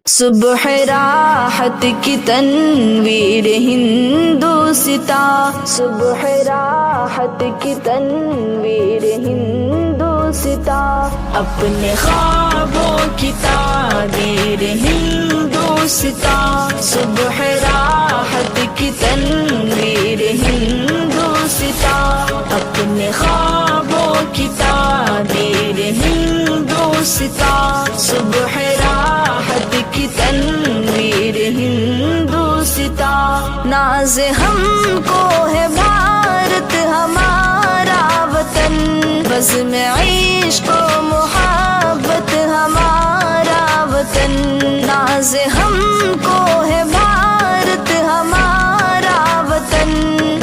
صبح راحت کی تنویر ہندوستا، صبح راحت کی تنویر ہندوستا، اپنے خوابوں کی تعبیر ہندوستا، صبح راحت کی تنویر ہندوستا، اپنے خوابوں کی تعبیر ہندوستا، صبح راحت کی تنویر ہندوستا، ناز ہم کو ہے بھارت ہمارا وطن، بزم عشق و محبت ہمارا وطن، ناز ہم کو ہے بھارت ہمارا وطن،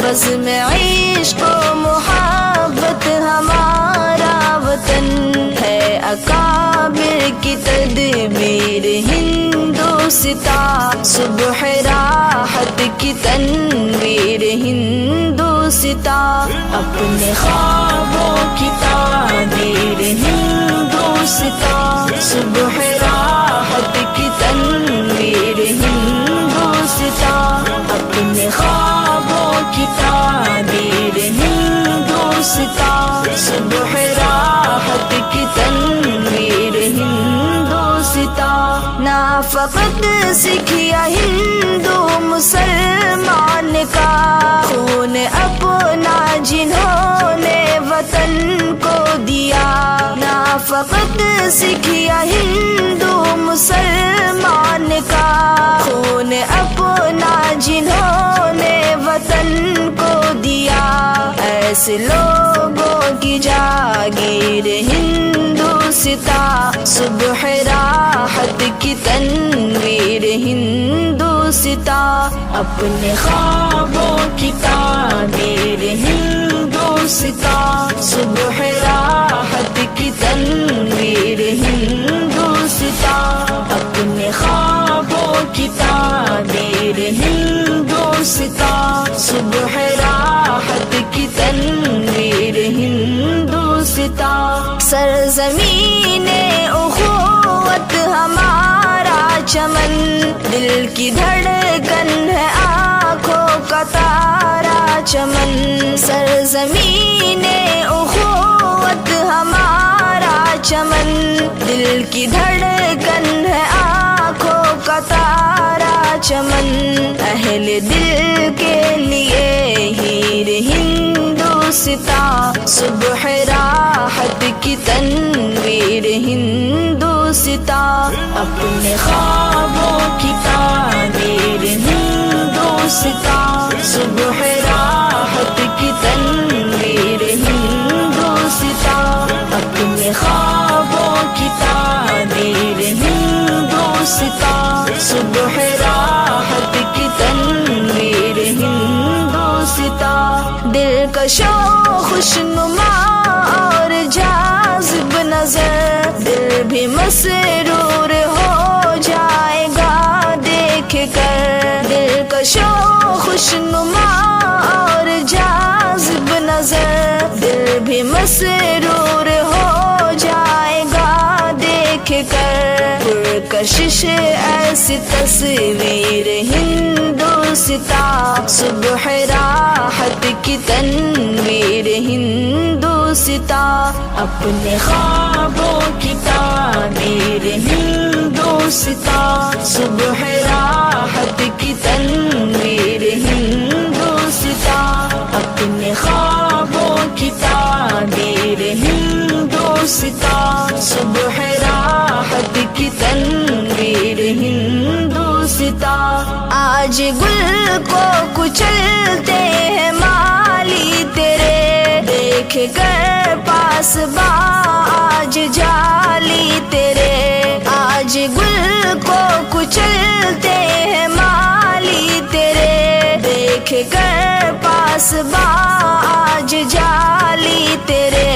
بزم عشق و محبت ہمارا وطن، ہے اکابر کی تدبیر ہندوستا، صبح راحت کی تنویر ہندوستا، اپنے خوابوں کی تعبیر ہندوستا، صبح راحت کی تنویر ہندوستا، اپنے خوابوں کی تعبیر ہندوستا، صبح راحت کی تنویر ہندوستا، نہ فقط سکھیا ہندو مسلمان کا خون اپنا جنہوں نے وطن کو دیا، نہ فقط سکھیا ہندو مسلمان کا خون اپنا جنہوں نے وطن کو دیا، ایسے لوگوں کی جاگیر ہندوستا، صبح راحت کی تنویر ہندوستا، اپنے خوابوں کی تعبیر ہندوستا، صبح راحت کی تنویر ہندوستا، اپنے خوابوں کی تعبیر ہندوستا، صبح راحت کی تنویر ہندوستا، سرزمین اخوت ہمارا چمن، دل کی دھڑکن ہے آنکھوں کا تارا چمن، سرزمین اخوت ہمارا چمن، دل کی دھڑکن ہے آنکھوں کا تارا چمن، اہل دل کے لیے ہیر ہندوستا، صبح راحت کی تنویر ہندوستا، اپنے خوابوں کی تعبیر ہندوستا، صبح راحت کی تنویر ہندوستا، اپنے خوابوں کی تعبیر ہندوستا، صبح راحت کی تنویر ہندوستا، دلکش و خوشنما اور جاذب نظر، دل بھی مسرور ہو جائے گا دیکھ کر، دلکش و خوشنما اور جاذب نظر، دل بھی مسرور ہو جائے گا دیکھ کر، پرکشش ایسی تصویر ہندوستا، صبح راحت کی تنویر ہندوستا، اپنے خوابوں کی تعبیر ہندوستا، صبح راحت کی تنویر ہندوستا، اپنے خوابوں کی تعبیر ہندوستا، صبح راحت کی تنویر ہندوستا، آج گل کو کچلتے ہیں مالی تیرے، دیکھ کر پاس باج جالی تیرے، آج گل کو کچلتے ہیں مالی تیرے، دیکھ کر پاس باج جالی تیرے،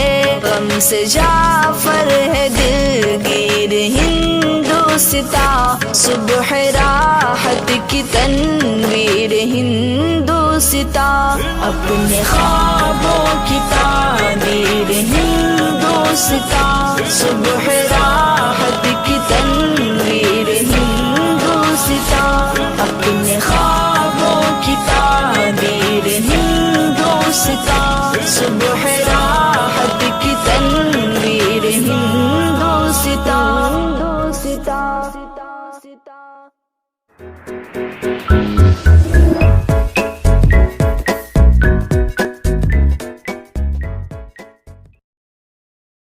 غم سے جعفر ہے دلگیر ہندوستا، صبح راحت کی تنویر ہندوستا، اپنے خوابوں کی تعبیر ہندوستا، صبح راحت کی تنویر ہندوستا، واسطہ